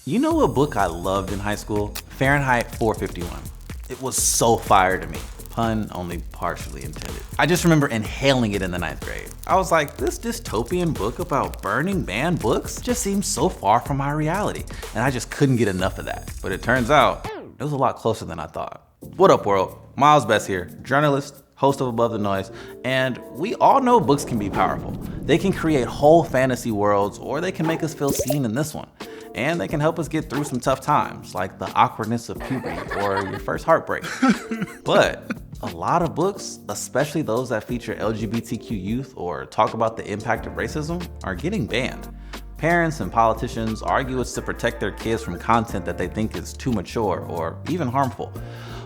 You know what book I loved in high school? Fahrenheit 451. It was so fire to me. Pun only partially intended. I just remember inhaling it in the 9th grade. I was like, this dystopian book about burning banned books just seems so far from my reality, and I just couldn't get enough of that. But it turns out, it was a lot closer than I thought. What up, world? Miles Best here, journalist, host of Above the Noise, and we all know books can be powerful. They can create whole fantasy worlds, or they can make us feel seen in this one. And they can help us get through some tough times, like the awkwardness of puberty or your first heartbreak. But a lot of books, especially those that feature LGBTQ youth or talk about the impact of racism, are getting banned. Parents and politicians argue it's to protect their kids from content that they think is too mature or even harmful.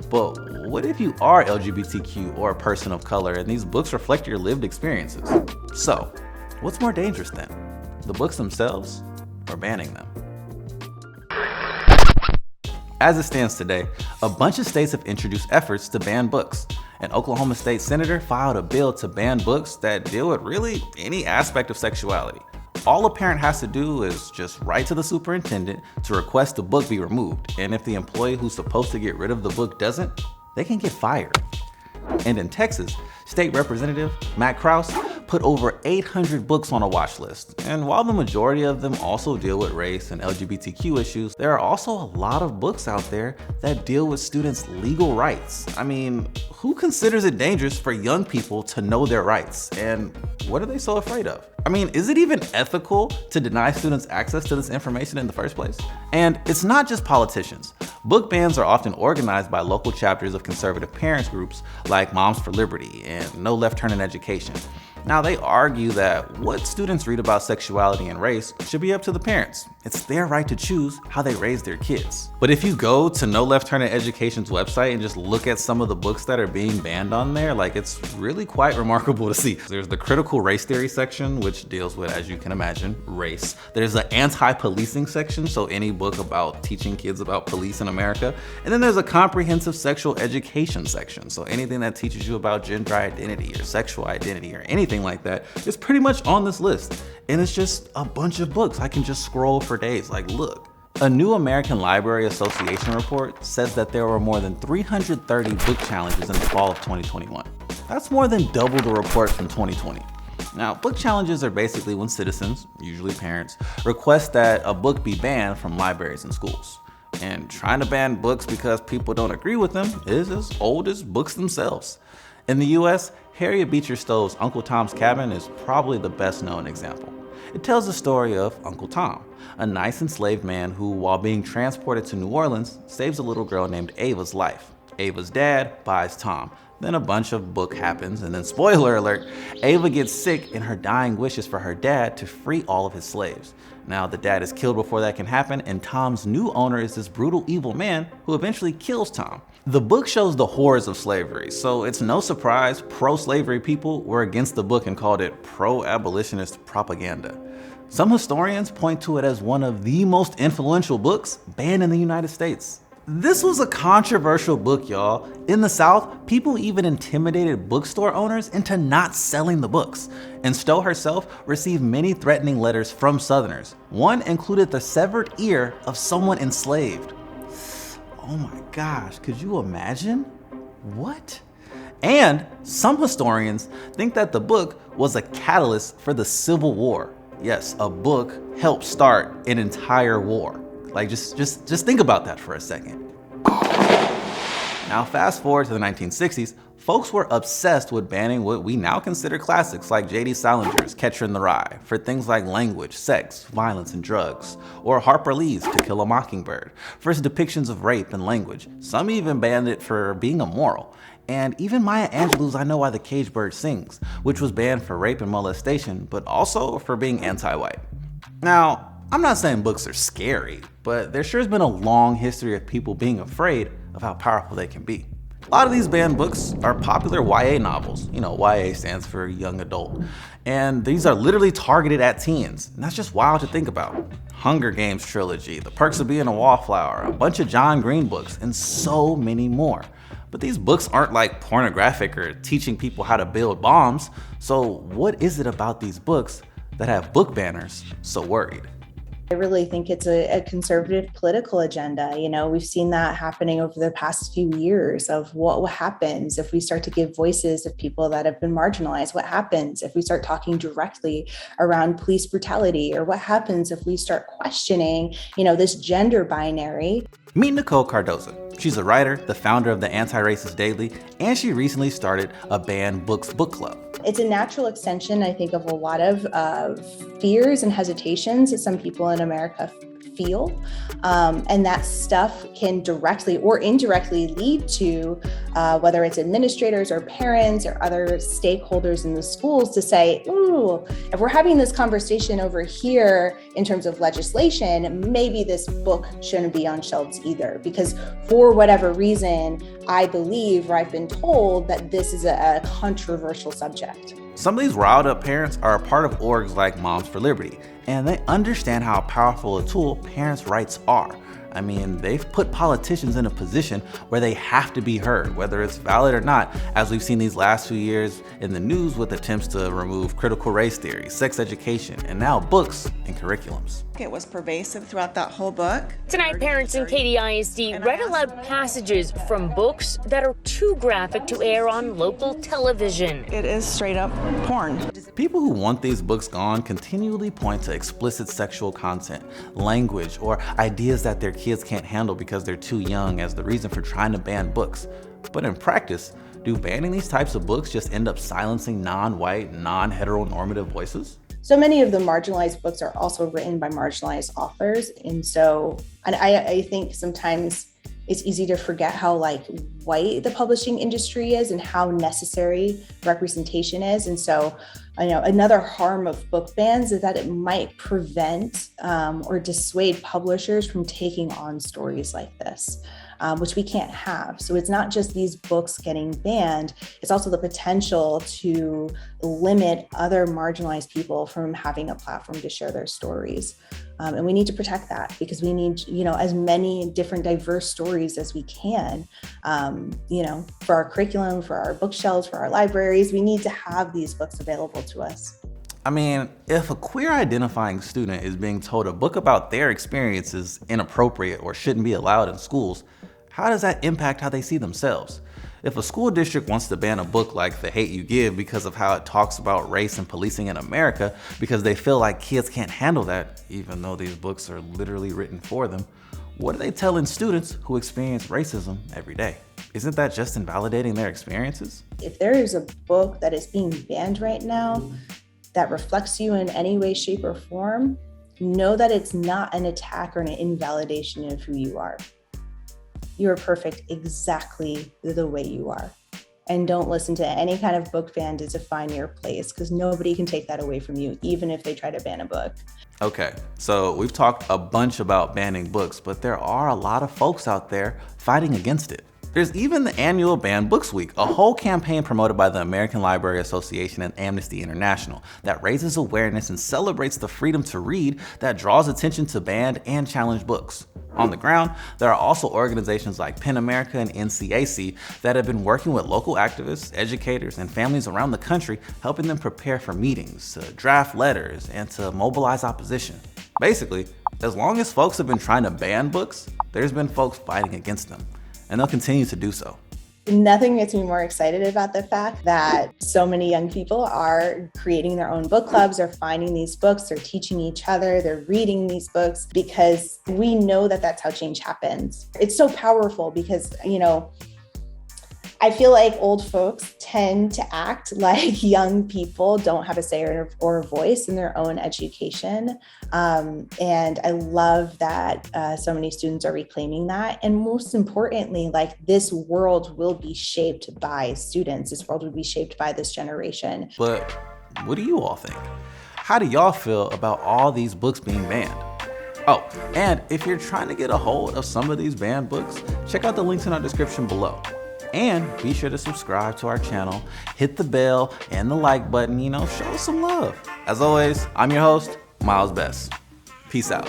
But what if you are LGBTQ or a person of color and these books reflect your lived experiences? So, what's more dangerous then? The books themselves or banning them? As it stands today, a bunch of states have introduced efforts to ban books. An Oklahoma state senator filed a bill to ban books that deal with really any aspect of sexuality. All a parent has to do is just write to the superintendent to request the book be removed, and if the employee who's supposed to get rid of the book doesn't, they can get fired. And in Texas, State Representative Matt Krause put over 800 books on a watch list. And while the majority of them also deal with race and LGBTQ issues, there are also a lot of books out there that deal with students' legal rights. I mean, who considers it dangerous for young people to know their rights? And what are they so afraid of? I mean, is it even ethical to deny students access to this information in the first place? And it's not just politicians. Book bans are often organized by local chapters of conservative parents groups like Moms for Liberty and No Left Turn in Education. Now, they argue that what students read about sexuality and race should be up to the parents. It's their right to choose how they raise their kids. But if you go to No Left Turn in Education's website and just look at some of the books that are being banned on there, it's really quite remarkable to see. There's the critical race theory section, which deals with, as you can imagine, race. There's the anti-policing section, so any book about teaching kids about police in America. And then there's a comprehensive sexual education section, so anything that teaches you about gender identity or sexual identity or anything like that is pretty much on this list. And it's just a bunch of books. I can just scroll for days. Look. A new American Library Association report says that there were more than 330 book challenges in the fall of 2021. That's more than double the report from 2020. Now, book challenges are basically when citizens, usually parents, request that a book be banned from libraries and schools. And trying to ban books because people don't agree with them is as old as books themselves. In the US, Harriet Beecher Stowe's Uncle Tom's Cabin is probably the best known example. It tells the story of Uncle Tom, a nice enslaved man who, while being transported to New Orleans, saves a little girl named Ava's life. Ava's dad buys Tom. Then a bunch of book happens, and then spoiler alert, Ava gets sick and her dying wish is for her dad to free all of his slaves. Now the dad is killed before that can happen, and Tom's new owner is this brutal evil man who eventually kills Tom. The book shows the horrors of slavery, so it's no surprise pro-slavery people were against the book and called it pro-abolitionist propaganda. Some historians point to it as one of the most influential books banned in the United States. This was a controversial book, y'all. In the South, people even intimidated bookstore owners into not selling the books. And Stowe herself received many threatening letters from Southerners. One included the severed ear of someone enslaved. Oh my gosh, could you imagine? What? And some historians think that the book was a catalyst for the Civil War. Yes, a book helped start an entire war. Just think about that for a second. Now fast forward to the 1960s, folks were obsessed with banning what we now consider classics like J.D. Salinger's Catcher in the Rye for things like language, sex, violence, and drugs, or Harper Lee's To Kill a Mockingbird for its depictions of rape and language. Some even banned it for being immoral. And even Maya Angelou's I Know Why the Caged Bird Sings, which was banned for rape and molestation, but also for being anti-white. Now, I'm not saying books are scary, but there sure has been a long history of people being afraid of how powerful they can be. A lot of these banned books are popular YA novels. YA stands for young adult. And these are literally targeted at teens. And that's just wild to think about. Hunger Games trilogy, The Perks of Being a Wallflower, a bunch of John Green books, and so many more. But these books aren't pornographic or teaching people how to build bombs. So what is it about these books that have book banners so worried? I really think it's a conservative political agenda. We've seen that happening over the past few years of what happens if we start to give voices of people that have been marginalized. What happens if we start talking directly around police brutality, or what happens if we start questioning, this gender binary. Meet Nicole Cardoza. She's a writer, the founder of the Anti-Racist Daily, and she recently started a Banned Books book club. It's a natural extension, I think, of a lot of fears and hesitations that some people in America feel. And that stuff can directly or indirectly lead to whether it's administrators or parents or other stakeholders in the schools to say, ooh, if we're having this conversation over here in terms of legislation, maybe this book shouldn't be on shelves either, because for whatever reason, I believe, or I've been told, that this is a controversial subject. Some of these riled up parents are a part of orgs like Moms for Liberty, and they understand how powerful a tool parents' rights are. I mean, they've put politicians in a position where they have to be heard, whether it's valid or not, as we've seen these last few years in the news with attempts to remove critical race theory, sex education, and now books and curriculums. It was pervasive throughout that whole book. Tonight, parents in KDISD read aloud passages from books that are too graphic to air on local television. It is straight up porn. People who want these books gone continually point to explicit sexual content, language, or ideas that their kids can't handle because they're too young as the reason for trying to ban books. But in practice, do banning these types of books just end up silencing non-white, non-heteronormative voices? So many of the marginalized books are also written by marginalized authors. And I think sometimes it's easy to forget how white the publishing industry is and how necessary representation is. And so another harm of book bans is that it might prevent or dissuade publishers from taking on stories like this, which we can't have. So it's not just these books getting banned, it's also the potential to limit other marginalized people from having a platform to share their stories. And we need to protect that, because we need, as many different diverse stories as we can, for our curriculum, for our bookshelves, for our libraries. We need to have these books available to us. I mean, if a queer identifying student is being told a book about their experience is inappropriate or shouldn't be allowed in schools, how does that impact how they see themselves? If a school district wants to ban a book like The Hate U Give because of how it talks about race and policing in America because they feel like kids can't handle that, even though these books are literally written for them, what are they telling students who experience racism every day? Isn't that just invalidating their experiences? If there is a book that is being banned right now that reflects you in any way, shape, or form, know that it's not an attack or an invalidation of who you are. You are perfect exactly the way you are. And don't listen to any kind of book ban to define your place, because nobody can take that away from you, even if they try to ban a book. Okay, so we've talked a bunch about banning books, but there are a lot of folks out there fighting against it. There's even the annual Banned Books Week, a whole campaign promoted by the American Library Association and Amnesty International that raises awareness and celebrates the freedom to read that draws attention to banned and challenged books. On the ground, there are also organizations like PEN America and NCAC that have been working with local activists, educators, and families around the country, helping them prepare for meetings, to draft letters, and to mobilize opposition. Basically, as long as folks have been trying to ban books, there's been folks fighting against them, and they'll continue to do so. Nothing gets me more excited about the fact that so many young people are creating their own book clubs, they're finding these books, they're teaching each other, they're reading these books, because we know that that's how change happens. It's so powerful because, I feel like old folks tend to act like young people don't have a say or a voice in their own education. And I love that so many students are reclaiming that. And most importantly, this world will be shaped by students. This world will be shaped by this generation. But what do you all think? How do y'all feel about all these books being banned? Oh, and if you're trying to get a hold of some of these banned books, check out the links in our description below. And be sure to subscribe to our channel, hit the bell and the like button, show us some love. As always, I'm your host, Miles Best. Peace out.